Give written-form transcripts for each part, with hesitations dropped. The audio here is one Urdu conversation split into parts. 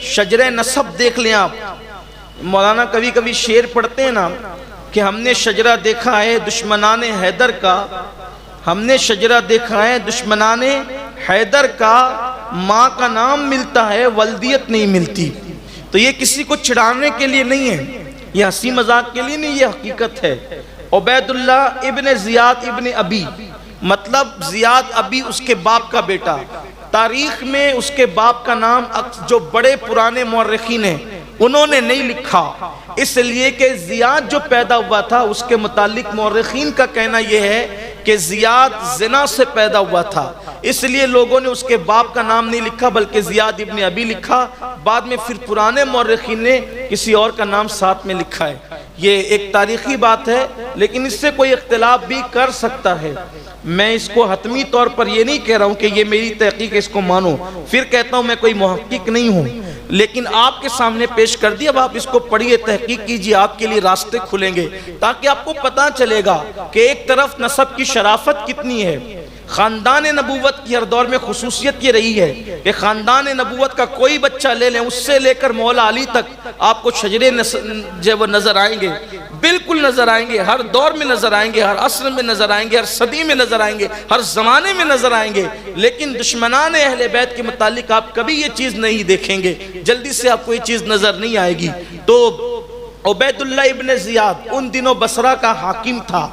شجرہ نسب دیکھ لیں آپ. مولانا کبھی کبھی شعر پڑھتے ہیں نا کہ ہم نے شجرہ دیکھا ہے دشمنان حیدر کا، ہم نے شجرہ دیکھا ہے دشمنان حیدر کا، ماں کا نام ملتا ہے ولدیت نہیں ملتی. تو یہ کسی کو چڑھانے کے لیے نہیں ہے، یہ ہنسی مذاق کے لیے نہیں، یہ حقیقت ہے. عبید اللہ ابن زیاد ابن ابی، مطلب زیاد ابی اس کے باپ کا بیٹا. تاریخ میں اس کے باپ کا نام جو بڑے پرانے مورخین ہیں انہوں نے نہیں لکھا، اس لیے کہ زیاد جو پیدا ہوا تھا اس کے متعلق مورخین کا کہنا یہ ہے کہ زیاد زنا سے پیدا ہوا تھا، اس لیے لوگوں نے اس کے باپ کا نام نہیں لکھا بلکہ زیاد ابن ابی لکھا. بعد میں پھر پرانے مورخین نے کسی اور کا نام ساتھ میں لکھا ہے. یہ ایک تاریخی بات ہے لیکن اس سے کوئی اختلاف بھی کر سکتا ہے. میں اس کو حتمی طور پر یہ نہیں کہہ رہا ہوں کہ یہ میری تحقیق ہے اس کو مانو، پھر کہتا ہوں میں کوئی محقق نہیں ہوں، لیکن آپ کے سامنے پیش کر دیا. اب آپ اس کو پڑھیے، تحقیق کیجیے، آپ کے لیے راستے کھلیں گے تاکہ آپ کو پتہ چلے گا کہ ایک طرف نسب کی شرافت کتنی ہے. خاندان نبوت کی ہر دور میں خصوصیت یہ رہی ہے کہ خاندان نبوت کا کوئی بچہ لے لیں، اس سے لے کر مولا علی تک آپ کو شجرے جو وہ نظر آئیں گے، بالکل نظر آئیں گے، ہر دور میں نظر آئیں گے، ہر عصر میں نظر آئیں گے، ہر صدی میں نظر آئیں گے، ہر زمانے میں نظر آئیں گے. لیکن دشمنان اہل بیت کے متعلق آپ کبھی یہ چیز نہیں دیکھیں گے، جلدی سے آپ کو یہ چیز نظر نہیں آئے گی. تو عبید اللہ ابن زیاد ان دنوں بصرہ کا حاکم تھا.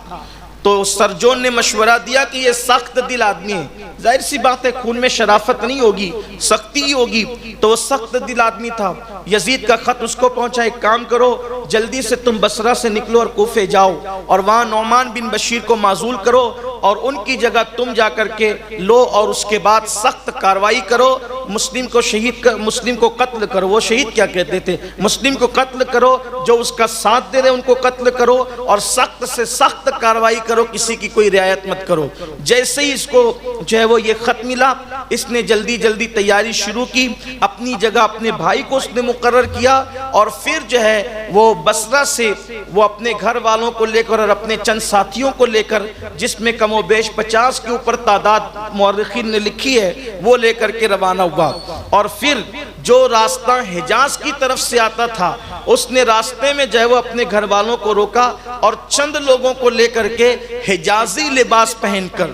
تو سرجون نے مشورہ دیا کہ یہ سخت دل آدمی ہے، ظاہر سی بات ہے خون میں شرافت نہیں ہوگی، سختی ہی ہوگی، تو وہ سخت دل آدمی تھا. یزید کا خط اس کو پہنچا، ایک کام کرو جلدی سے تم بصرہ سے نکلو اور کوفے جاؤ اور وہاں نعمان بن بشیر کو معزول کرو اور ان کی جگہ تم جا کر کے لو اور اس کے بعد سخت کاروائی کرو، مسلم کو قتل کرو. وہ شہید کیا کہتے تھے؟ مسلم کو قتل کرو، جو اس کا ساتھ دے رہے ان کو قتل کرو اور سخت سے سخت کاروائی کرو، کسی کی کوئی رعایت مت کرو. جیسے ہی اس کو جو ہے وہ یہ خط ملا، اس نے جلدی جلدی تیاری شروع کی، اپنی جگہ اپنے بھائی کو اس نے مقرر کیا اور پھر جو ہے وہ بصرہ سے وہ اپنے گھر والوں کو لے کر اور اپنے چند ساتھیوں کو لے کر، جس میں کم و بیش 50 کے اوپر تعداد مورخین نے لکھی ہے، وہ لے کر کے روانہ ہوا. اور پھر جو راستہ حجاز کی طرف سے آتا تھا اس نے راستے میں جو ہے وہ اپنے گھر والوں کو روکا اور چند لوگوں کو لے کر کے حجازی لباس پہن کر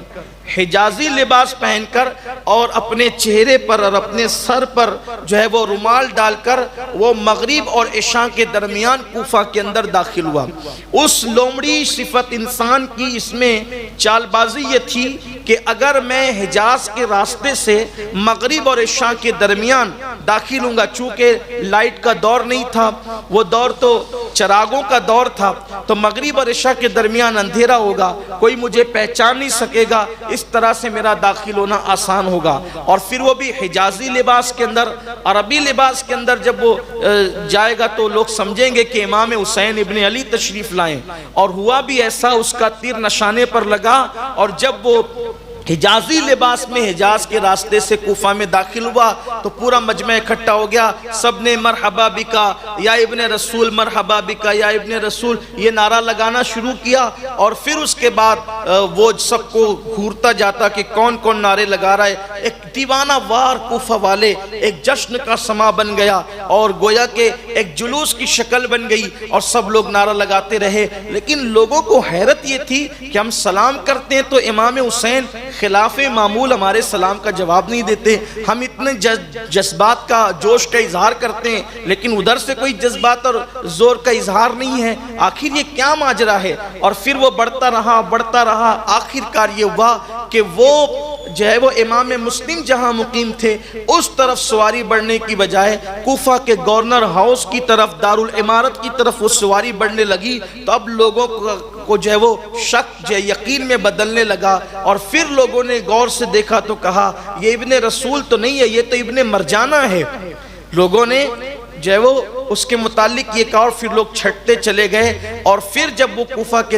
اور اپنے چہرے پر اور اپنے سر پر جو ہے وہ رومال ڈال کر وہ مغرب اور عشاء کے درمیان کوفہ کے اندر داخل ہوا. اس لومڑی صفت انسان کی اس میں چال بازی یہ تھی کہ اگر میں حجاز کے راستے سے مغرب اور عشاء کے درمیان داخل ہوں گا، چونکہ لائٹ کا دور نہیں تھا، وہ دور تو چراغوں کا دور تھا، تو مغرب اور عشاء کے درمیان اندھیرا ہوگا، کوئی مجھے پہچان نہیں سکے گا، اس طرح سے میرا داخل ہونا آسان ہوگا. اور پھر وہ بھی حجازی لباس کے اندر، عربی لباس کے اندر جب وہ جائے گا تو لوگ سمجھیں گے کہ امام حسین ابن علی تشریف لائیں. اور ہوا بھی ایسا، اس کا تیر نشانے پر لگا اور جب وہ حجازی لباس میں حجاز کے راستے سے کوفہ میں داخل ہوا تو پورا مجمع اکٹھا ہو گیا. سب نے مرحبا بکا یا ابن رسول، مرحبا بکا یا ابن رسول، یہ نعرہ لگانا شروع کیا. اور پھر اس کے بعد وہ سب کو گھورتا جاتا کہ کون کون نعرے لگا رہا ہے. ایک دیوانہ وار کوفہ والے ایک جشن کا سما بن گیا اور گویا کہ ایک جلوس کی شکل بن گئی اور سب لوگ نعرہ لگاتے رہے. لیکن لوگوں کو حیرت یہ تھی کہ ہم سلام کرتے ہیں تو امام حسین خلاف معمول ہمارے سلام کا جواب نہیں دیتے، ہم اتنے جذبات کا جوش کا اظہار کرتے ہیں لیکن ادھر سے کوئی جذبات اور زور کا اظہار نہیں ہے، آخر یہ کیا ماجرا ہے. اور پھر وہ بڑھتا رہا، آخر کار یہ ہوا کہ وہ جو ہے وہ امام مسلم جہاں مقیم تھے اس طرف سواری بڑھنے کی بجائے کوفہ کے گورنر ہاؤس کی طرف، دارالعمارت کی طرف وہ سواری بڑھنے لگی. تو اب لوگوں کو جو ہے وہ شک جو یقین میں بدلنے لگا اور پھر لوگوں نے غور سے دیکھا تو کہا یہ ابن رسول تو نہیں ہے، یہ تو ابن مرجانہ ہے. لوگوں نے جو ہے وہ اس کے متعلق یہ کہا اور پھر لوگ چھٹتے چلے گئے. اور پھر جب وہ کوفہ کے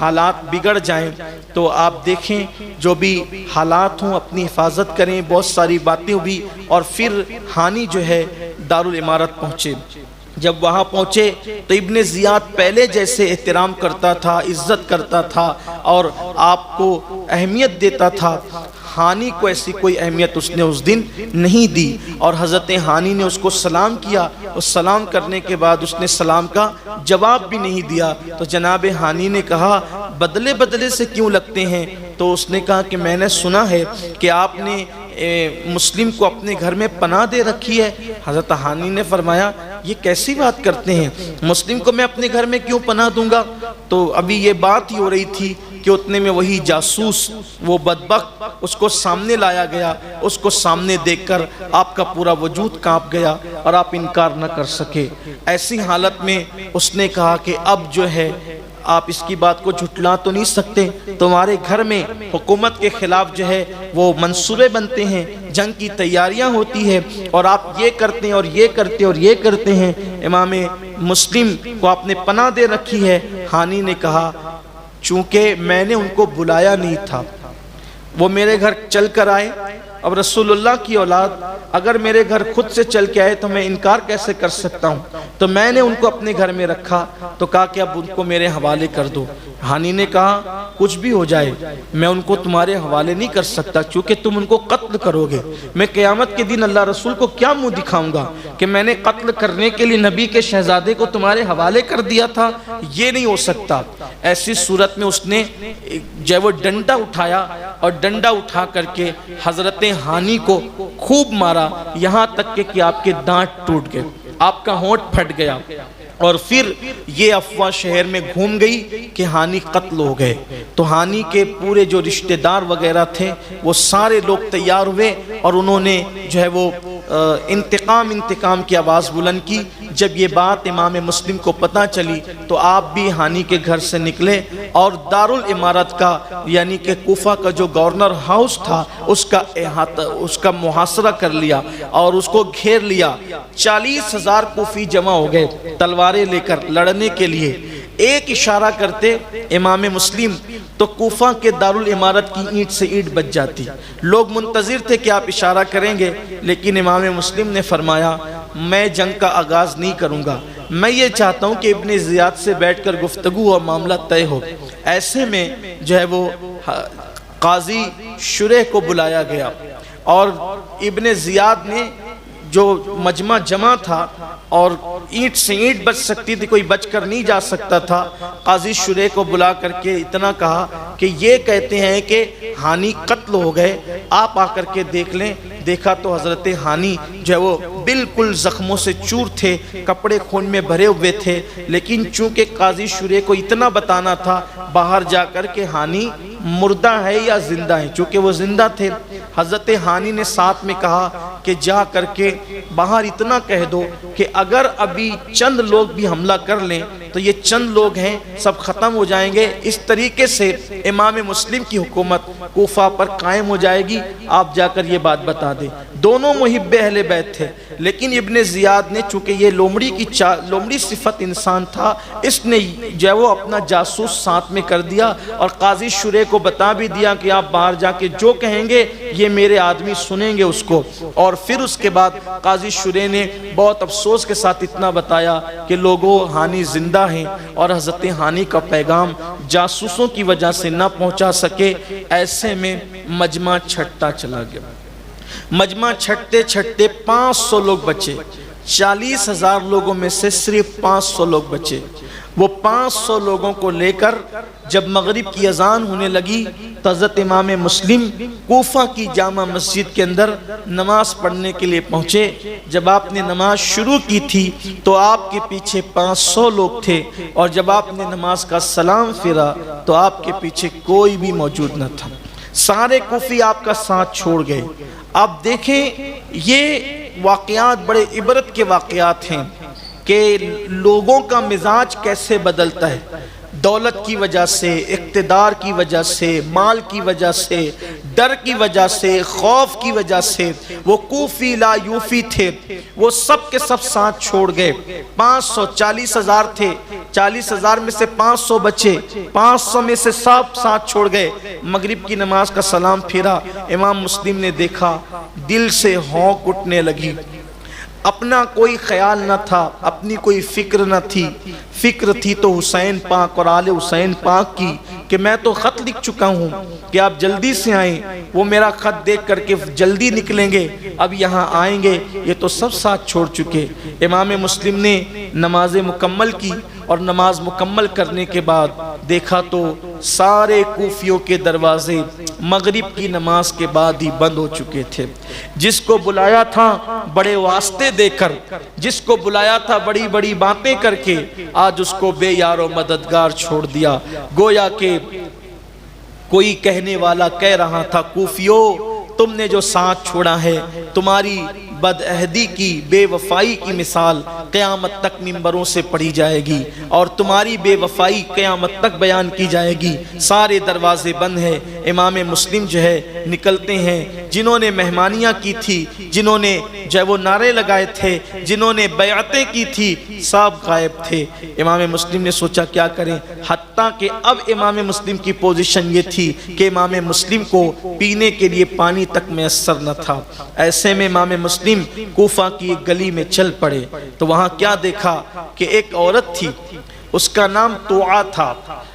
حالات بگڑ جائیں تو آپ دیکھیں جو بھی حالات ہوں اپنی حفاظت کریں، بہت ساری باتیں بھی. اور پھر ہانی جو ہے دارالامارت پہنچے. جب وہاں پہنچے تو ابن زیاد پہلے جیسے احترام کرتا تھا، عزت کرتا تھا اور آپ کو اہمیت دیتا تھا. ہانی کو ایسی کوئی اہمیت اس نے اس دن نہیں دی اور حضرت ہانی نے اس کو سلام کیا. اس سلام کرنے کے بعد اس نے سلام کا جواب بھی نہیں دیا. تو جناب ہانی نے کہا بدلے بدلے سے کیوں لگتے ہیں؟ تو اس نے کہا کہ میں نے سنا ہے کہ آپ نے مسلم کو اپنے گھر میں پناہ دے رکھی ہے. حضرت ہانی نے فرمایا یہ کیسی بات کرتے ہیں، مسلم کو میں اپنے گھر میں کیوں پناہ دوں گا؟ تو ابھی یہ بات ہی ہو رہی تھی کہ اتنے میں وہی جاسوس وہ بدبخت اس کو سامنے لایا گیا. اس کو سامنے دیکھ کر آپ کا پورا وجود کانپ گیا اور آپ انکار نہ کر سکے. ایسی حالت میں اس نے کہا کہ اب جو ہے آپ اس کی بات کو جھٹلا تو نہیں سکتے، تمہارے گھر میں حکومت کے خلاف جو ہے وہ منصوبے بنتے ہیں، جنگ کی تیاریاں ہوتی ہے اور آپ یہ کرتے ہیں اور یہ کرتے ہیں اور یہ کرتے ہیں، امام مسلم کو آپ نے پناہ دے رکھی ہے. ہانی نے کہا چونکہ میں نے ان کو بلایا نہیں تھا، وہ میرے گھر چل کر آئے. اب رسول اللہ کی اولاد اگر میرے گھر خود سے چل کے آئے تو میں انکار کیسے کر سکتا ہوں؟ تو میں نے ان کو اپنے گھر میں رکھا تو کہا کہ اب ان کو میرے حوالے کر دو. ہانی نے کہا کچھ بھی ہو جائے میں ان کو تمہارے حوالے نہیں کر سکتا چونکہ تم ان کو قتل کرو گے. میں قیامت کے دن اللہ رسول کو کیا منہ دکھاؤں گا کہ میں نے قتل کرنے کے لیے نبی کے شہزادے کو تمہارے حوالے کر دیا تھا؟ یہ نہیں ہو سکتا. ایسی صورت میں اس نے جو وہ ڈنڈا اٹھایا اور ڈنڈا اٹھا کر کے حضرت ہانی کو خوب مارا یہاں تک کہ آپ کے دانت ٹوٹ گئے، آپ کا ہونٹ پھٹ گیا. اور پھر یہ افواہ شہر میں گھوم گئی کہ ہانی قتل ہو گئے. تو ہانی کے پورے جو رشتہ دار وغیرہ تھے وہ سارے لوگ تیار ہوئے اور انہوں نے جو ہے وہ انتقام کی آواز بلند کی. جب یہ بات امام مسلم کو پتہ چلی تو آپ بھی ہانی کے گھر سے نکلے اور دارالامارت کا یعنی کہ کوفہ کا جو گورنر ہاؤس تھا اس کا محاصرہ کر لیا اور اس کو گھیر لیا. 40,000 کوفی جمع ہو گئے تلواریں لے کر لڑنے کے لیے. ایک اشارہ کرتے امام مسلم تو کوفہ کے دارالامارت کی اینٹ سے اینٹ بچ جاتی. لوگ منتظر تھے کہ آپ اشارہ کریں گے لیکن امام مسلم نے فرمایا میں جنگ کا آغاز نہیں کروں گا، میں یہ چاہتا ہوں کہ ابن زیاد سے بیٹھ کر گفتگو اور معاملہ طے ہو. ایسے میں جو ہے وہ قاضی شریح کو بلایا گیا اور ابن زیاد نے جو مجمع جمع تھا اور اینٹ سے اینٹ بچ سکتی تھی، کوئی بچ کر نہیں جا سکتا تھا. قاضی شریح کو بلا کر کے اتنا کہا کہ یہ کہتے ہیں کہ ہانی قتل ہو گئے، آپ آ کر کے دیکھ لیں. دیکھا تو حضرت ہانی جو ہے وہ بالکل زخموں سے چور تھے، کپڑے خون میں بھرے ہوئے تھے. لیکن چونکہ قاضی شریح کو اتنا بتانا تھا باہر جا کر کہ ہانی مردہ ہے یا زندہ ہے، چونکہ وہ زندہ تھے. حضرت ہانی نے ساتھ میں کہا کہ جا کر کے باہر اتنا کہہ دو کہ اگر ابھی چند لوگ بھی حملہ کر لیں تو یہ چند لوگ ہیں سب ختم ہو جائیں گے. اس طریقے سے امام مسلم کی حکومت کوفہ پر قائم ہو جائے گی. آپ جا کر یہ بات بتا دیں. دونوں محب اہل بیت تھے لیکن ابن زیاد نے چونکہ یہ لومڑی صفت انسان تھا اس نے جو ہے وہ اپنا جاسوس ساتھ میں کر دیا اور قاضی شریح کو بتا بھی دیا کہ آپ باہر جا کے جو کہیں گے یہ میرے آدمی سنیں گے اس کو. اور پھر اس کے بعد قاضی شریح نے بہت افسوس کے ساتھ اتنا بتایا کہ لوگوں ہانی زندہ ہیں اور حضرت ہانی کا پیغام جاسوسوں کی وجہ سے نہ پہنچا سکے. ایسے میں مجمع چھٹتا چلا گیا. مجمع چھٹتے چھٹتے 500 لوگ بچے. 40,000 لوگوں میں سے صرف 500 لوگ بچے. وہ 500 لوگوں کو لے کر جب مغرب کی اذان ہونے لگی تو حضرت امام مسلم کوفہ کی جامع مسجد کے اندر نماز پڑھنے کے لیے پہنچے. جب آپ نے نماز شروع کی تھی تو آپ کے پیچھے 500 لوگ تھے اور جب آپ نے نماز کا سلام پھیرا تو آپ کے پیچھے کوئی بھی موجود نہ تھا. سارے کوفی آپ کا ساتھ چھوڑ گئے. آپ دیکھیں یہ واقعات بڑے عبرت کے واقعات ہیں کہ لوگوں کا مزاج کیسے بدلتا ہے. دولت کی وجہ سے، اقتدار کی وجہ سے، مال کی وجہ سے، ڈر کی وجہ سے، خوف کی وجہ سے وہ کوفی لا یوفی تھے، وہ سب کے سب ساتھ چھوڑ گئے. 540,000 تھے، 40,000 میں سے 500 بچے، 500 میں سے سب ساتھ چھوڑ گئے۔ مغرب کی نماز کا سلام پھیرا، امام مسلم نے دیکھا دل سے ہونک اٹھنے لگی۔ اپنا کوئی خیال نہ تھا، اپنی کوئی فکر نہ تھی، فکر تھی تو حسین پاک اور آل حسین پاک کی کہ میں تو خط لکھ چکا ہوں کہ آپ جلدی سے آئیں۔ وہ میرا خط دیکھ کر کے جلدی نکلیں گے، اب یہاں آئیں گے، یہ تو سب ساتھ چھوڑ چکے۔ امام مسلم نے نماز مکمل کی اور نماز مکمل کرنے کے بعد دیکھا تو سارے کوفیوں کے دروازے مغرب کی نماز کے بعد ہی بند ہو چکے تھے۔ جس کو بلایا تھا بڑے واسطے دے کر، جس کو بلایا تھا بڑی بڑی باتیں کر کے، آج اس کو بے یار و مددگار چھوڑ دیا۔ گویا کہ کوئی کہنے والا کہہ رہا تھا، کوفیوں تم نے جو ساتھ چھوڑا ہے، تمہاری بد عہدی کی، بے وفائی کی مثال قیامت تک منبروں سے پڑھی جائے گی، اور تمہاری بے وفائی قیامت تک بیان کی جائے گی۔ سارے دروازے بند ہیں۔ امام مسلم جو ہے نکلتے ہیں، جنہوں نے مہمانیاں کی تھی، جنہوں نے جو ہے وہ نعرے لگائے تھے، جنہوں نے بیعتیں کی تھی، سب غائب تھے۔ امام مسلم نے سوچا کیا کریں، حتیٰ کہ اب امام مسلم کی پوزیشن یہ تھی کہ امام مسلم کو پینے کے لیے پانی تک میسر نہ تھا۔ ایسے میں امام مسلم کوفہ کی ایک گلی میں چل پڑے تو وہاں کیا دیکھا کہ ایک عورت تھی، اس کا نام توعا تھا،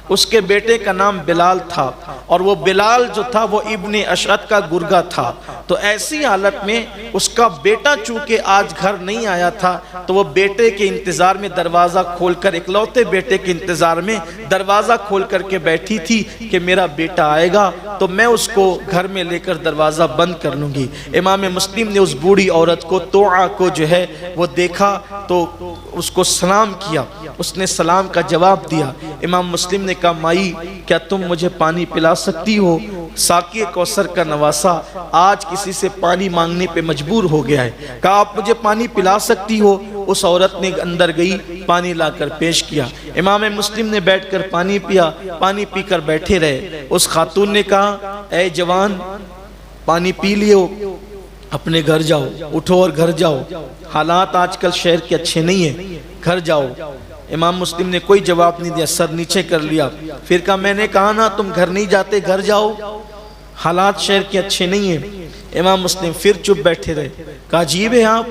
اس کے بیٹے کا نام بلال تھا، اور وہ بلال جو تھا وہ ابن اشعث کا گرگا تھا۔ تو ایسی حالت میں اس کا بیٹا چونکہ آج گھر نہیں آیا تھا تو وہ بیٹے کے انتظار میں دروازہ کھول کر، اکلوتے بیٹے کے انتظار میں دروازہ کھول کر کے بیٹھی تھی کہ میرا بیٹا آئے گا تو میں اس کو گھر میں لے کر دروازہ بند کر لوں گی۔ امام مسلم نے اس بوڑھی عورت کو، توعا کو جو ہے وہ دیکھا تو اس کو سلام کیا، اس نے سلام کا جواب دیا۔ امام مسلم نے کہا مائی کیا تم مجھے پانی پلا سکتی ہو؟ ساقی کوثر کا نواسا آج کسی سے پانی مانگنے پہ مجبور ہو گیا ہے، کہا آپ مجھے پانی پلا سکتی ہو؟ اس عورت نے اندر گئی، پانی لا کر پیش کیا۔ امام مسلم نے بیٹھ کر پانی پیا، پانی پی کر بیٹھے رہے۔ اس خاتون نے کہا اے جوان، پانی پی لیو، اپنے گھر جاؤ، اٹھو اور گھر جاؤ، حالات آج کل شہر کے اچھے نہیں ہیں، گھر جاؤ۔ امام مسلم نے کوئی جواب نہیں دیا، سر نیچے کر لیا، پھر کہا میں نے کہا نا تم گھر نہیں جاتے، گھر جاؤ، حالات شہر کے اچھے نہیں ہیں۔ امام مسلم پھر چپ بیٹھے رہے، کہا عجیب ہے آپ،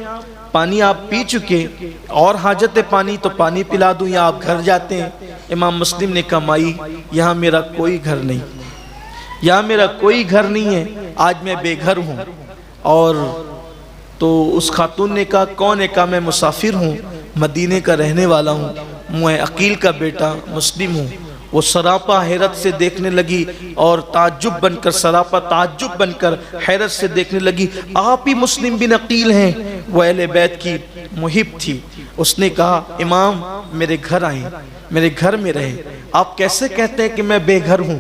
پانی آپ پی چکے، اور حاجت ہے پانی تو پانی پلا دوں یا آپ گھر جاتے ہیں؟ امام مسلم نے کہا مائی یہاں میرا کوئی گھر نہیں، یہاں میرا کوئی گھر نہیں ہے، آج میں بے گھر ہوں۔ اور تو اس خاتون نے کہا کون ہے؟ کہا میں مسافر ہوں، مدینے کا رہنے والا ہوں، میں عقیل کا بیٹا مسلم ہوں۔ وہ سراپا حیرت سے دیکھنے لگی اور تعجب بن کر، سراپا تعجب بن کر حیرت سے دیکھنے لگی، آپ ہی مسلم بن عقیل ہیں؟ وہ اہل بیت کی محب تھی۔ اس نے کہا امام میرے گھر آئیں، میرے گھر میں رہیں، آپ کیسے کہتے ہیں کہ میں بے گھر ہوں؟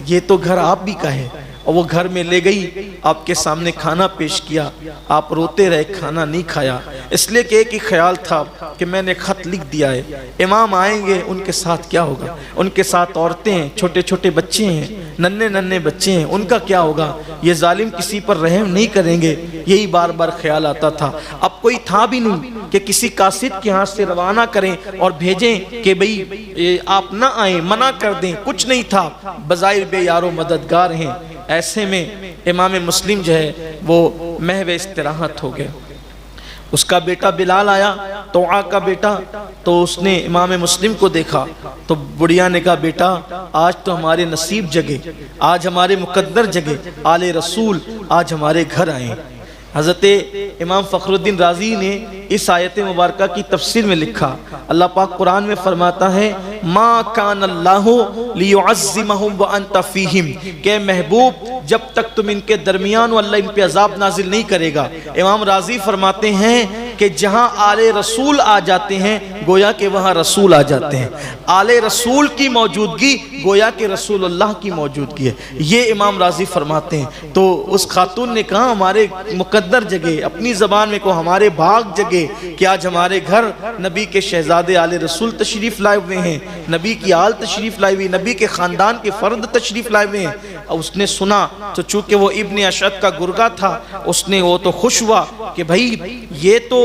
یہ تو گھر آپ بھی کا ہے۔ اور وہ گھر میں لے گئی، آپ کے سامنے کھانا پیش کیا، آپ روتے رہے، کھانا نہیں کھایا، اس لیے کہ ایک ہی خیال تھا کہ میں نے خط لکھ دیا ہے، امام آئیں گے ان کے ساتھ کیا ہوگا؟ ان کے ساتھ عورتیں ہیں، چھوٹے چھوٹے بچے ہیں، ننھے ننھے بچے ہیں، ان کا کیا ہوگا؟ یہ ظالم کسی پر رحم نہیں کریں گے، یہی بار بار خیال آتا تھا۔ اب کوئی تھا بھی نہیں کہ کسی قاصد کے ہاتھ سے روانہ کریں اور بھیجیں کہ بھئی آپ نہ آئیں، منع کر دیں، کچھ نہیں تھا، بظاہر بے یار و مددگار ہیں۔ ایسے میں امام مسلم جو ہے وہ محو استراحت ہو گئے۔ اس کا بیٹا بلال آیا، توعا کا بیٹا، تو اس نے امام مسلم کو دیکھا تو بڑھیا نے کہا بیٹا آج تو ہمارے نصیب جگے، آج ہمارے مقدر جگے، آل رسول آج ہمارے گھر آئے۔ حضرت امام فخر الدین رازی نے اس آیت مبارکہ کی تفسیر میں لکھا، اللہ پاک قرآن میں فرماتا ہے ما کان اللہ لیعظمہم وانت فیہم، کہ محبوب جب تک تم ان کے درمیان ہو اللہ ان پہ عذاب نازل نہیں کرے گا۔ امام رازی فرماتے ہیں کہ جہاں آل رسول آ جاتے ہیں گویا کہ وہاں رسول آ جاتے ہیں، آل رسول کی موجودگی گویا کہ رسول اللہ کی موجودگی ہے، یہ امام رازی فرماتے ہیں۔ تو اس خاتون نے کہا ہمارے مقدر جگہ، اپنی زبان میں کو ہمارے بھاگ جگہ کہ آج ہمارے گھر نبی کے شہزادے آل رسول تشریف لائے ہوئے ہیں، نبی کی آل تشریف لائے ہوئے، نبی کے خاندان کے فرد تشریف لائے ہوئے ہیں۔ اس نے سنا تو چونکہ وہ ابن اشعث کا گرگا تھا، اس نے وہ تو خوش ہوا کہ بھائی یہ تو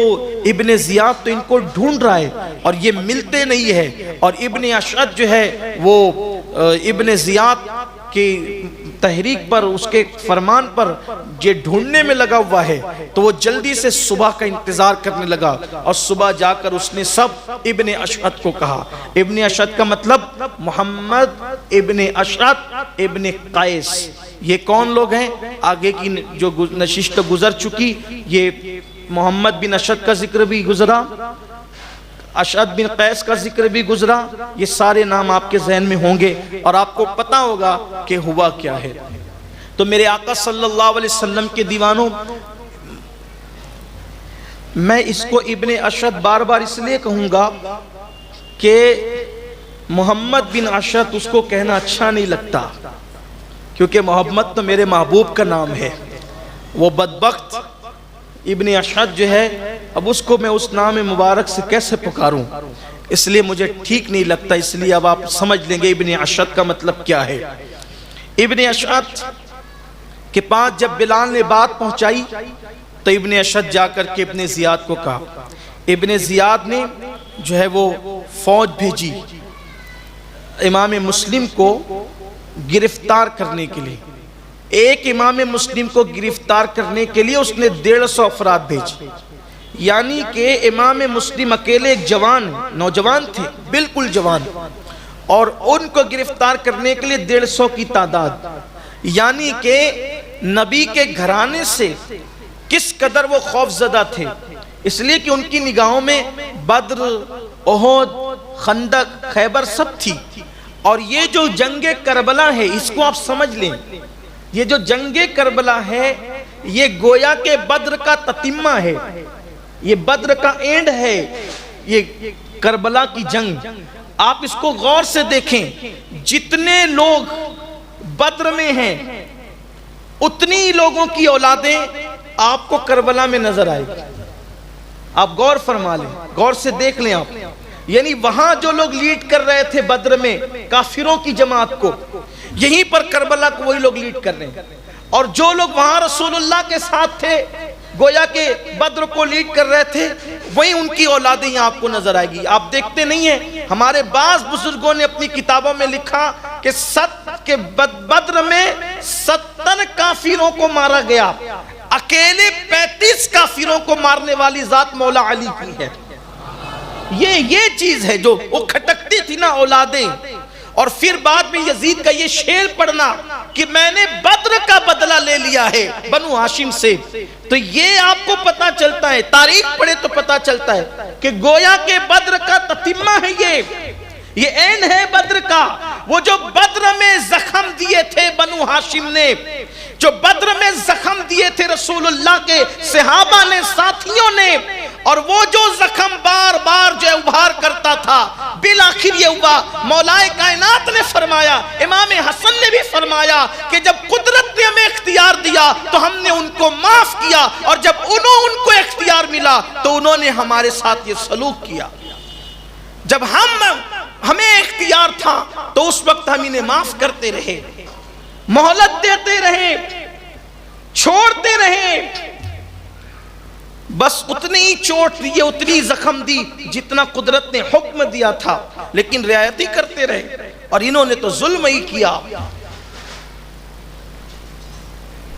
ابن زیاد تو ان کو ڈھونڈ رہا ہے اور یہ ملتے نہیں ہے، اور ابن اشعث جو ہے وہ ابن زیاد کی تحریک پر، اس کے فرمان پر یہ ڈھونڈنے میں لگا ہوا ہے، تو وہ جلدی سے صبح کا انتظار کرنے لگا، اور صبح جا کر اس نے سب ابن اشعث کو کہا۔ ابن اشعث کا مطلب محمد ابن اشعث ابن قیس۔ یہ کون لوگ ہیں؟ آگے کی جو نشست گزر چکی، یہ محمد بن اشعث کا ذکر بھی گزرا، اشعث بن قیس کا ذکر بھی گزرا، یہ سارے نام آپ کے ذہن میں ہوں گے اور آپ کو پتا ہوگا کہ ہوا کیا ہے۔ تو میرے آقا صلی اللہ علیہ وسلم کے دیوانوں، میں اس کو ابن اشعث بار بار اس لیے کہوں گا کہ محمد بن اشعث اس کو کہنا اچھا نہیں لگتا، کیونکہ محمد تو میرے محبوب کا نام ہے۔ وہ بدبخت ابن اشعث جو ہے، اب اس کو میں اس نام مبارک سے کیسے پکاروں، اس لیے مجھے ٹھیک نہیں لگتا، اس لیے اب آپ سمجھ لیں گے ابن اشعث کا مطلب کیا ہے۔ ابن اشعث کے پاس جب بلال نے بات پہنچائی تو ابن اشعث جا کر کے ابن زیاد کو کہا۔ ابن زیاد نے جو ہے وہ فوج بھیجی امام مسلم کو گرفتار کرنے کے لیے۔ ایک امام مسلم کو گرفتار کرنے کے لیے اس نے 150 افراد بھیجے، یعنی کہ امام مسلم اکیلے ایک جوان، نوجوان تھے، بالکل جوان، اور ان کو گرفتار کرنے کے لیے 150 کی تعداد، یعنی کہ نبی کے گھرانے سے کس قدر وہ خوف زدہ تھے، اس لیے کہ ان کی نگاہوں میں بدر، احد، خندق، خیبر سب تھی، اور یہ جو جنگ کربلا ہے اس کو آپ سمجھ لیں، یہ جو جنگ کربلا ہے یہ گویا کہ بدر کا تتمہ ہے، یہ بدر کا اینڈ ہے، یہ کربلا کی جنگ۔ آپ اس کو غور سے دیکھیں، جتنے لوگ بدر میں ہیں اتنی لوگوں کی اولادیں آپ کو کربلا میں نظر آئے گی۔ آپ غور فرما لیں، غور سے دیکھ لیں آپ، یعنی وہاں جو لوگ لیڈ کر رہے تھے بدر میں کافروں کی جماعت کو، یہیں پر کربلا کو وہی لوگ لیڈ کر رہے ہیں، اور جو لوگ وہاں رسول اللہ کے ساتھ تھے گویا کہ بدر کو لیڈ کر رہے تھے، وہی ان کی اولادیں یہاں آپ کو نظر آئے گی۔ آپ دیکھتے نہیں ہیں، ہمارے بعض بزرگوں نے اپنی کتابوں میں لکھا کہ بدر میں 70 کافروں کو مارا گیا، اکیلے 35 کافروں کو مارنے والی ذات مولا علی کی ہے۔ یہ چیز ہے جو وہ کھٹکتی تھی نا اولادیں، اور پھر بعد میں یزید کا یہ شعر پڑھنا کہ میں نے بدر کا بدلہ لے لیا ہے بنو ہاشم سے، تو یہ آپ کو پتا چلتا ہے، تاریخ پڑھے تو پتا چلتا ہے کہ گویا کہ بدر کا تتمہ ہے، یہ اینڈ ہے بدر کا۔ وہ جو بدر میں زخم دیے تھے بنو ہاشم نے، جو بدر میں زخم دیے تھے رسول اللہ کے صحابہ نے، ساتھیوں نے، اور وہ جو زخم بار بار جو ابھار کرتا تھا، بالآخر یہ ہوا، مولا کائنات نے فرمایا، امام حسن نے بھی فرمایا کہ جب قدرت نے ہمیں اختیار دیا تو ہم نے ان کو معاف کیا، اور جب ان کو اختیار ملا تو انہوں نے ہمارے ساتھ یہ سلوک کیا۔ جب ہمیں اختیار تھا تو اس وقت ہم انہیں معاف کرتے رہے، مہلت دیتے رہے، چھوڑتے رہے، بس اتنی ہی چوٹ دی، اتنی زخم دی جتنا قدرت نے حکم دیا تھا، لیکن رعایتی کرتے رہے، اور انہوں نے تو ظلم ہی کیا۔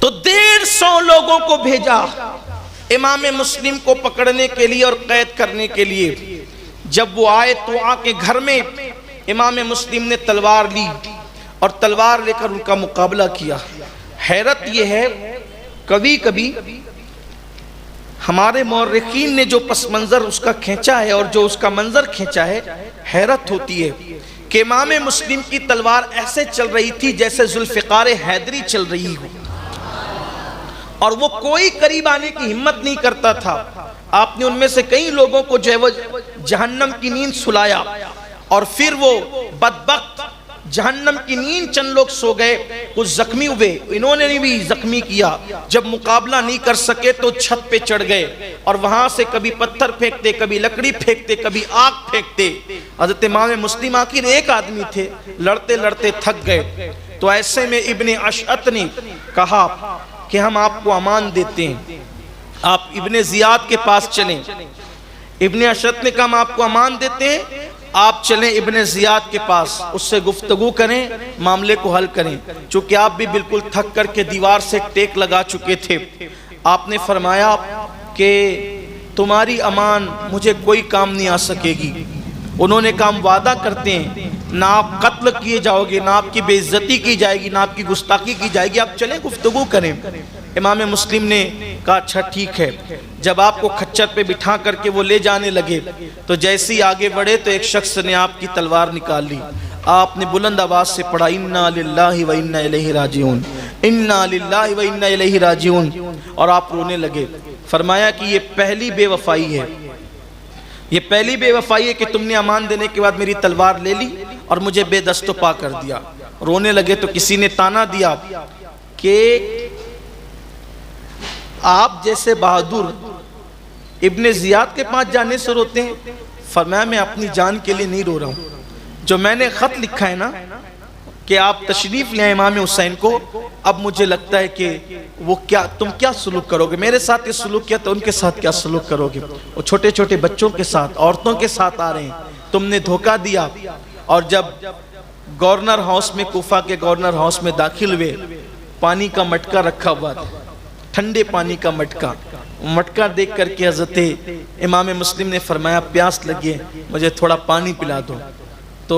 تو 150 لوگوں کو بھیجا امام مسلم کو پکڑنے کے لیے اور قید کرنے کے لیے۔ جب وہ آئے تو آ کے گھر میں امام مسلم نے تلوار لی اور تلوار لے کر ان کا مقابلہ کیا۔ حیرت یہ ہے، کبھی کبھی ہمارے مورخین نے جو پس منظر اس کا کھینچا ہے اور جو اس کا منظر کھینچا ہے، حیرت ہوتی ہے کہ امام مسلم کی تلوار ایسے چل رہی تھی جیسے ذوالفقار حیدری چل رہی ہو، اور وہ کوئی قریب آنے کی ہمت نہیں کرتا تھا۔ آپ نے ان میں سے کئی لوگوں کو جو ہے وہ جہنم کی نیند سلایا، اور پھر وہ بدبخت جہنم کی نیند چند لوگ سو گئے، کچھ زخمی ہوئے، انہوں نے بھی زخمی کیا۔ جب مقابلہ نہیں کر سکے تو چھت پہ چڑھ گئے اور وہاں سے کبھی پتھر پھینکتے، کبھی لکڑی پھینکتے، کبھی آگ پھینکتے۔ حضرت امام مسلم آخر ایک آدمی تھے، لڑتے لڑتے تھک گئے، تو ایسے میں ابن اشعث نے کہا کہ ہم آپ کو امان دیتے ہیں، آپ ابن زیاد کے پاس چلیں۔ ابن اشرت نے کہا ہم آپ کو امان دیتے ہیں، آپ چلیں ابن زیاد کے پاس، اس سے گفتگو کریں، معاملے کو حل کریں۔ چونکہ آپ بھی بالکل تھک کر کے دیوار سے ٹیک لگا چکے تھے، آپ نے فرمایا کہ تمہاری امان مجھے کوئی کام نہیں آ سکے گی۔ انہوں نے کہا ہم وعدہ کرتے ہیں نہ آپ قتل کیے جاؤ گے، نہ آپ کی بے عزتی کی جائے گی، نہ آپ کی گستاخی کی جائے گی، آپ چلیں گفتگو کریں۔ امام مسلم نے کہا اچھا ٹھیک ہے۔ جب آپ کو کھچر پہ بٹھا کر کے وہ لے جانے لگے تو جیسے ہی آگے بڑھے تو ایک شخص نے آپ کی تلوار نکال لی۔ آپ نے بلند آواز سے پڑھا انا للہ و انا الیہ راجعون، انا للہ و انا الیہ راجعون، اور آپ رونے لگے۔ فرمایا کہ یہ پہلی بے وفائی ہے، یہ پہلی بے وفائی ہے کہ تم نے امان دینے کے بعد میری تلوار لے لی اور مجھے بے دست و پا کر دیا۔ رونے لگے تو کسی نے تانا دیا کہ آپ جیسے بہادر ابن زیاد کے پاس جانے سے روتے ہیں؟ فرمایا میں اپنی جان کے لیے نہیں رو رہا ہوں، جو میں نے خط لکھا ہے نا کہ آپ تشریف لیں امام حسین کو، اب مجھے لگتا ہے کہ وہ تم کیا سلوک کرو گے، میرے ساتھ یہ سلوک کیا تو ان کے ساتھ کیا سلوک کرو گے؟ وہ چھوٹے چھوٹے بچوں کے ساتھ، عورتوں کے ساتھ آ رہے ہیں، تم نے دھوکہ دیا۔ اور جب گورنر ہاؤس میں، کوفہ کے گورنر ہاؤس میں داخل ہوئے، پانی کا مٹکا رکھا ہوا تھا، ٹھنڈے پانی کا مٹکا دیکھ کر کے حضرت امام مسلم نے فرمایا پیاس لگی ہے، مجھے تھوڑا پانی پلا دو۔ تو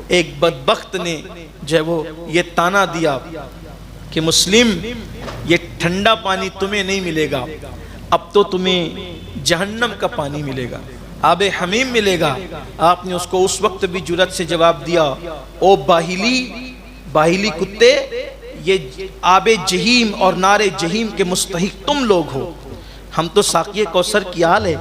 ایک بدبخت نے جو ہے وہ یہ تانا دیا کہ مسلم یہ ٹھنڈا پانی تمہیں نہیں ملے گا، اب تو تمہیں جہنم کا پانی ملے گا، آب حمیم ملے گا۔ آپ نے اس کو اس وقت بھی جرأت سے جواب دیا او باہلی کتے، یہ آب جہیم اور نار جہیم کے مستحق تم لوگ ہو، ہم تو ساقی کوثر کی آل ہے،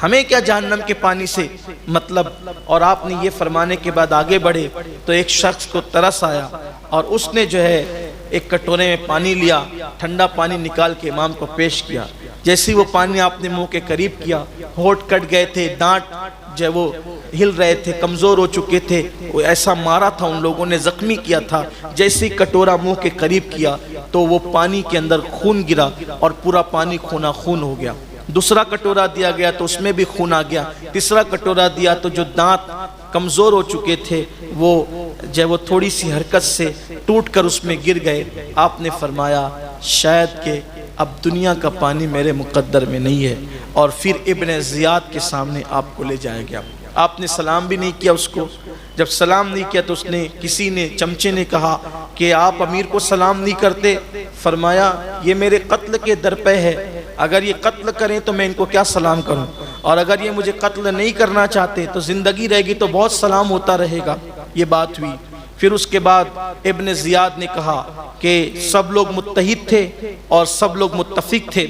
ہمیں کیا جہنم کے پانی سے مطلب۔ اور آپ نے یہ فرمانے کے بعد آگے بڑھے تو ایک شخص کو ترس آیا اور اس نے جو ہے ایک کٹورے میں پانی لیا، ٹھنڈا پانی نکال کے امام کو پیش کیا۔ جیسے وہ پانی آپ نے منہ کے قریب کیا، ہونٹ کٹ گئے تھے، دانت جو ہے وہ ہل رہے تھے، کمزور ہو چکے تھے، وہ ایسا مارا تھا ان لوگوں نے، زخمی کیا تھا۔ جیسے ہی کٹورا منہ کے قریب کیا تو وہ پانی کے اندر خون گرا اور پورا پانی خونا خون ہو گیا۔ دوسرا کٹورا دیا گیا تو اس میں بھی خون آ گیا۔ تیسرا کٹورا دیا تو جو دانت کمزور ہو چکے تھے وہ جو وہ تھوڑی سی حرکت سے ٹوٹ کر اس میں گر گئے۔ آپ نے فرمایا شاید کہ اب دنیا کا پانی میرے مقدر میں نہیں ہے، اور پھر ابن زیاد کے سامنے آپ کو لے جایا گیا۔ آپ نے سلام بھی نہیں کیا اس کو۔ جب سلام نہیں کیا تو اس نے کسی نے، چمچے نے کہا کہ آپ امیر کو سلام نہیں کرتے۔ فرمایا یہ میرے قتل کے درپے ہے، اگر یہ قتل کریں تو میں ان کو کیا سلام کروں، اور اگر یہ مجھے قتل نہیں کرنا چاہتے تو زندگی رہے گی تو بہت سلام ہوتا رہے گا۔ یہ بات ہوئی۔ پھر اس کے بعد ابن زیاد نے کہا کہ سب لوگ متحد تھے اور سب لوگ متفق تھے،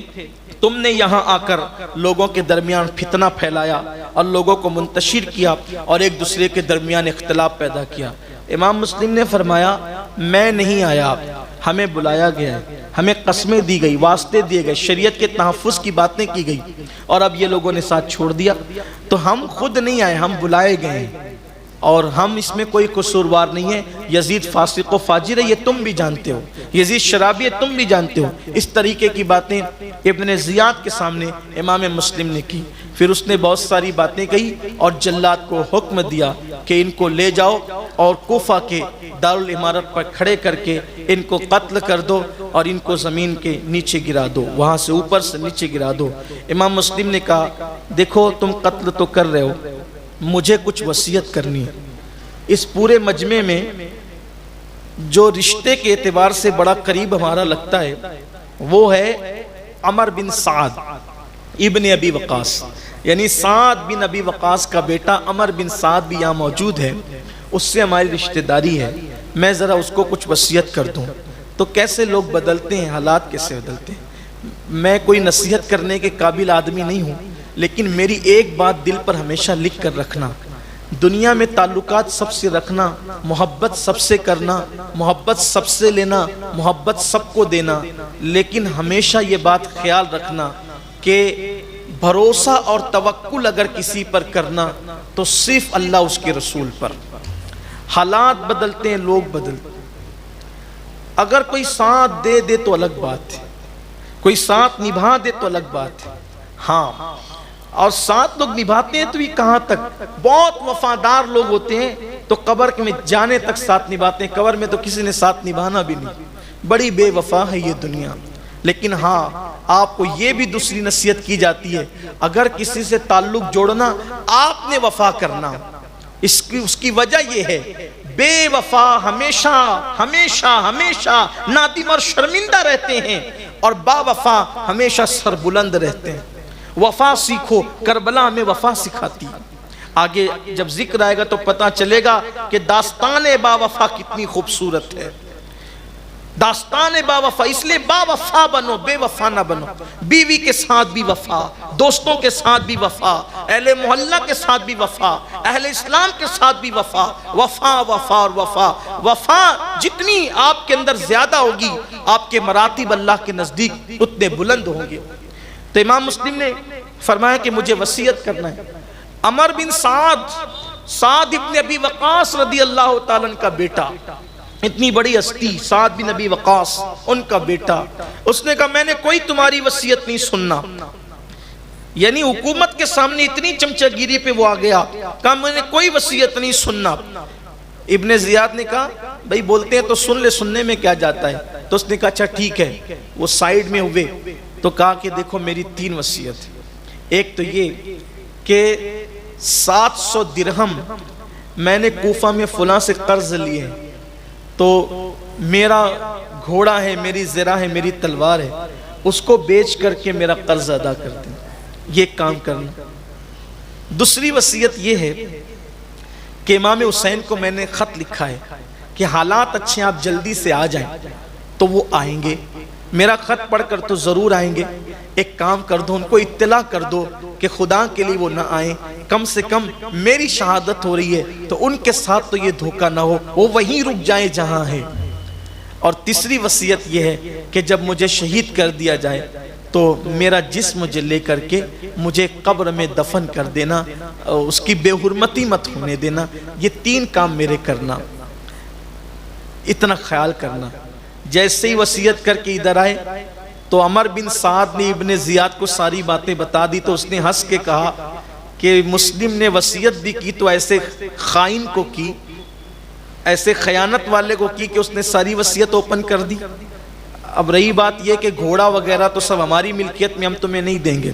تم نے یہاں آ کر لوگوں کے درمیان فتنہ پھیلایا اور لوگوں کو منتشر کیا اور ایک دوسرے کے درمیان اختلاف پیدا کیا۔ امام مسلم نے فرمایا میں نہیں آیا، ہمیں بلایا گیا ہے، ہمیں قسمیں دی گئی، واسطے دیے گئے، شریعت کے تحفظ کی باتیں کی گئی، اور اب یہ لوگوں نے ساتھ چھوڑ دیا، تو ہم خود نہیں آئے، ہم بلائے گئے ہیں، اور ہم اس میں کوئی قصوروار نہیں ہے۔ یزید فاسق و فاجر ہے، یہ تم بھی جانتے ہو، یزید شرابی ہے، تم بھی جانتے ہو۔ اس طریقے کی باتیں ابن زیاد کے سامنے امام مسلم نے کی۔ پھر اس نے بہت ساری باتیں کہی اور جلاد کو حکم دیا کہ ان کو لے جاؤ اور کوفہ کے دارالامارت پر کھڑے کر کے ان کو قتل کر دو اور ان کو زمین کے نیچے گرا دو، وہاں سے اوپر سے نیچے گرا دو۔ امام مسلم نے کہا دیکھو تم قتل تو کر رہے ہو، مجھے کچھ وصیت کرنی ہے۔ اس پورے مجمع میں جو رشتے کے اعتبار سے بڑا قریب ہمارا لگتا ہے وہ ہے عمر بن سعد ابن ابی وقاص، یعنی سعد بن ابی وقاص کا بیٹا عمر بن سعد بھی یہاں موجود ہے، اس سے ہماری رشتہ داری ہے۔ میں ذرا اس کو کچھ وصیت کر دوں تو کیسے لوگ بدلتے ہیں، حالات کیسے بدلتے ہیں۔ میں کوئی نصیحت کرنے کے قابل آدمی نہیں ہوں، لیکن میری ایک بات دل پر ہمیشہ لکھ کر رکھنا، دنیا میں تعلقات سب سے رکھنا، محبت سب سے کرنا، محبت سب سے لینا، محبت سب کو دینا، لیکن ہمیشہ یہ بات خیال رکھنا کہ بھروسہ اور توکل اگر کسی پر کرنا تو صرف اللہ اس کے رسول پر۔ حالات بدلتے ہیں، لوگ بدلتے ہیں۔ اگر کوئی ساتھ دے دے تو الگ بات ہے، کوئی ساتھ نبھا دے تو الگ بات ہے۔ ہاں اور ساتھ لوگ نبھاتے ہیں تو یہ کہاں تک؟ بہت وفادار لوگ ہوتے ہیں تو قبر میں جانے تک ساتھ نبھاتے ہیں، قبر میں تو کسی نے ساتھ نبھانا بھی نہیں۔ بڑی بے وفا ہے یہ دنیا۔ لیکن ہاں، آپ کو یہ بھی دوسری نصیحت کی جاتی ہے، اگر کسی سے تعلق جوڑنا آپ نے وفا کرنا۔ اس کی وجہ یہ ہے، بے وفا ہمیشہ ہمیشہ ہمیشہ نادم اور شرمندہ رہتے ہیں، اور با وفا ہمیشہ سربلند رہتے ہیں۔ وفا سیکھو، کربلا میں وفا سکھاتی۔ آگے جب ذکر آئے گا تو پتہ چلے گا کہ داستان با وفا کتنی خوبصورت ہے۔ داستان با وفا، اس لیے با وفا بنو، بے وفا نہ بنو۔ بیوی کے ساتھ بھی وفا، دوستوں کے ساتھ بھی وفا، اہل محلہ کے ساتھ بھی وفا، اہل اسلام کے ساتھ بھی وفا۔ وفا وفا اور وفا، وفا جتنی آپ کے اندر زیادہ ہوگی، آپ کے مراتب اللہ کے نزدیک اتنے بلند ہوں گے۔ تو امام مسلم نے فرمایا کہ مجھے وصیت کرنا ہے۔ عمر بن سعد ابن ابی وقاص رضی اللہ تعالیٰ عنہ کا بیٹا، اتنی بڑی ہستی سعد بن ابی وقاص، ان کا بیٹا، اس نے کہا میں نے کوئی تمہاری وصیت نہیں سننا۔ یعنی حکومت کے سامنے اتنی چمچہ گیری پہ وہ آ گیا، کہا میں نے کوئی وصیت نہیں سننا۔ ابن زیاد نے کہا بھائی بولتے ہیں تو سن لے، سننے میں کیا جاتا ہے؟ تو اس نے کہا اچھا ٹھیک ہے۔ وہ سائیڈ میں ہوئے تو کہا کہ دیکھو میری 3 وصیت ہے۔ ایک تو یہ کہ 700 درہم میں نے کوفہ میں فلاں سے قرض لیے ہیں، تو میرا گھوڑا ہے، میری زرہ ہے، میری تلوار ہے، اس کو بیچ کر کے میرا قرض ادا کر دیں، یہ کام کرنا۔ دوسری وصیت یہ ہے کہ امام حسین کو میں نے خط لکھا ہے کہ حالات اچھے آپ جلدی سے آ جائیں، تو وہ آئیں گے، میرا خط پڑھ کر تو ضرور آئیں گے۔ ایک کام کر دو، ان کو اطلاع کر دو کہ خدا کے لیے وہ نہ آئیں، کم سے کم میری شہادت ہو رہی ہے تو ان کے ساتھ تو یہ دھوکہ نہ ہو، وہ وہیں رک جائیں جہاں ہے۔ اور تیسری وصیت یہ ہے کہ جب مجھے شہید کر دیا جائے تو میرا جسم مجھے لے کر کے مجھے قبر میں دفن کر دینا، اس کی بے حرمتی مت ہونے دینا۔ یہ 3 کام میرے کرنا، اتنا خیال کرنا۔ جیسے ہی وصیت کر کے ادھر آئے تو عمر بن سعد نے ابن زیاد کو ساری باتیں بتا دی، تو اس نے ہنس کے کہا کہ مسلم نے وصیت بھی کی تو ایسے خائن کو کی، ایسے خیانت والے کو کی کہ اس نے ساری وصیت اوپن کر دی۔ اب رہی بات یہ کہ گھوڑا وغیرہ تو سب ہماری ملکیت میں، ہم تمہیں نہیں دیں گے۔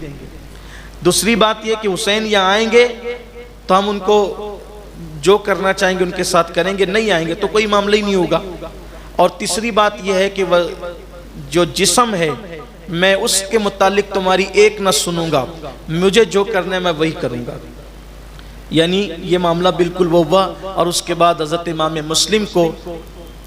دوسری بات یہ کہ حسین یہاں آئیں گے تو ہم ان کو جو کرنا چاہیں گے ان کے ساتھ کریں گے، نہیں آئیں گے تو کوئی معاملہ ہی نہیں ہوگا۔ اور تیسری بات یہ ہے کہ جو جسم ہے میں اس کے متعلق تمہاری ایک نہ سنوں گا، مجھے جو کرنا ہے میں وہی کروں گا۔ یعنی یہ معاملہ بالکل وہ ہوا۔ اور اس کے بعد حضرت امام مسلم کو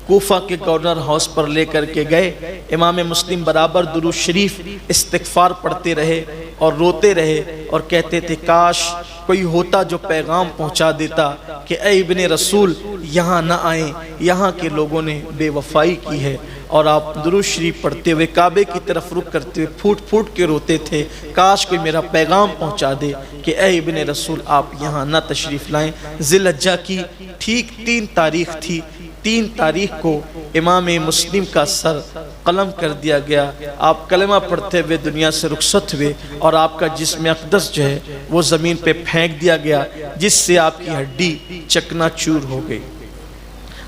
کوفہ کے گورنر ہاؤس پر لے کر کے گئے۔ امام مسلم برابر درود شریف استغفار پڑھتے رہے اور روتے رہے اور کہتے تھے کاش کوئی ہوتا جو پیغام پہنچا دیتا کہ اے ابن رسول یہاں نہ آئیں، یہاں کے لوگوں نے بے وفائی کی ہے۔ اور آپ درود شریف پڑھتے ہوئے کعبے کی طرف رخ کرتے ہوئے پھوٹ پھوٹ کے روتے تھے، کاش کوئی میرا پیغام پہنچا دے کہ اے ابن رسول آپ یہاں نہ تشریف لائیں۔ ذی الحجہ کی ٹھیک 3 تاریخ تھی، 3 تاریخ کو امام مسلم کا سر قلم کر دیا گیا۔ آپ کلمہ پڑھتے ہوئے دنیا سے رخصت ہوئے اور آپ کا جسم اقدس جو ہے وہ زمین پہ پھینک دیا گیا، جس سے آپ کی ہڈی چکنا چور ہو گئی،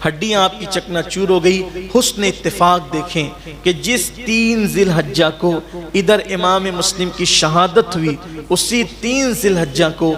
ہڈیاں آپ کی چکنا چور ہو گئی۔ حسن اتفاق دیکھیں کہ جس 3 ذی الحجہ کو ادھر امام مسلم کی شہادت ہوئی، اسی 3 ذی الحجہ کو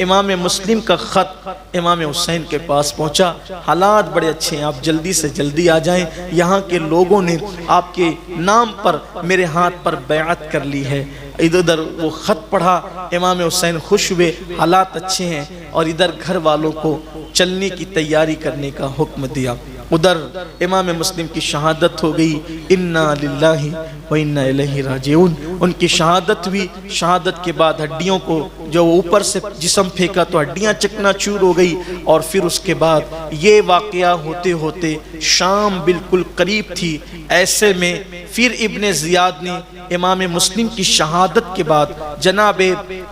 امام مسلم کا خط امام حسین کے پاس پہنچا۔ حالات بڑے اچھے ہیں، آپ جلدی سے جلدی آ جائیں، یہاں کے لوگوں نے آپ کے نام پر میرے ہاتھ پر بیعت کر لی ہے۔ ادھر وہ خط پڑھا، امام حسین خوش ہوئے، حالات اچھے ہیں، اور ادھر گھر والوں کو چلنے کی تیاری کرنے کا حکم دیا۔ ادھر امام مسلم کی شہادت ہو گئی، انا للہ و انا الیہ راجعون۔ ان کی شہادت ہوئی، شہادت کے بعد ہڈیوں کو جو اوپر سے جسم پھینکا تو ہڈیاں چکنا چور ہو گئی۔ اور پھر اس کے بعد یہ واقعہ ہوتے ہوتے شام بالکل قریب تھی، ایسے میں پھر ابن زیاد نے امام مسلم کی شہادت کے بعد جناب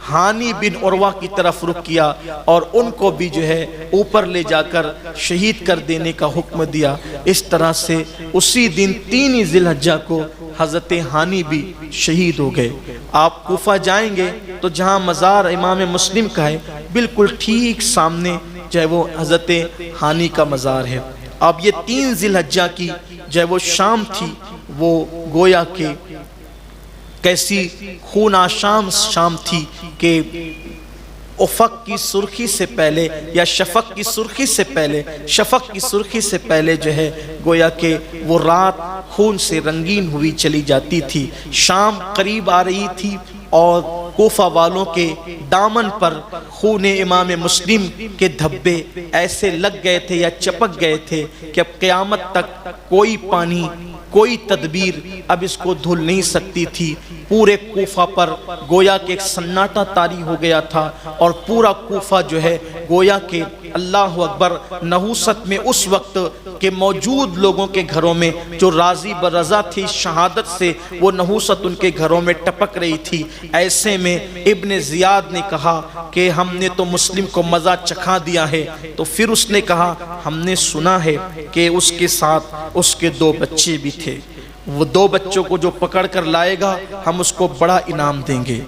ہانی بن عروہ کی طرف رخ کیا اور ان کو بھی جو ہے اوپر لے جا کر شہید کر دینے کا حکم دیا۔ اس طرح سے اسی دن 3 ذی الحجہ کو حضرت ہانی بھی شہید ہو گئے۔ آپ کوفہ جائیں گے تو جہاں مزار امام مسلم کا ہے بالکل ٹھیک سامنے جو ہے وہ حضرت ہانی کا مزار ہے۔ اب یہ 3 ذی الحجہ کی جو ہے وہ شام تھی، وہ گویا کہ کیسی خون آشام شام تھی کہ افق کی سرخی سے پہلے یا شفق کی سرخی سے پہلے، شفق کی سرخی سے پہلے جو ہے گویا کہ وہ رات خون سے رنگین ہوئی چلی جاتی تھی۔ شام قریب آ رہی تھی اور کوفہ والوں کے دامن پر خون امام مسلم کے دھبے ایسے لگ گئے تھے یا چپک گئے تھے کہ اب قیامت تک کوئی پانی، کوئی تدبیر اب اس کو دھل نہیں سکتی تھی۔ پورے کوفہ پر گویا کہ ایک سناٹا طاری ہو گیا تھا، اور پورا کوفہ جو ہے گویا کہ اللہ اکبر نحوست میں اس وقت کے موجود لوگوں کے گھروں میں جو راضی برضا تھی شہادت سے، وہ نحوست ان کے گھروں میں ٹپک رہی تھی۔ ایسے میں ابن زیاد نے کہا کہ ہم نے تو مسلم کو مزہ چکھا دیا ہے، تو پھر اس نے کہا ہم نے سنا ہے کہ اس کے ساتھ اس کے 2 بچے بھی تھے، وہ 2 بچوں کو جو پکڑ کر لائے گا ہم اس کو بڑا انعام دیں گے۔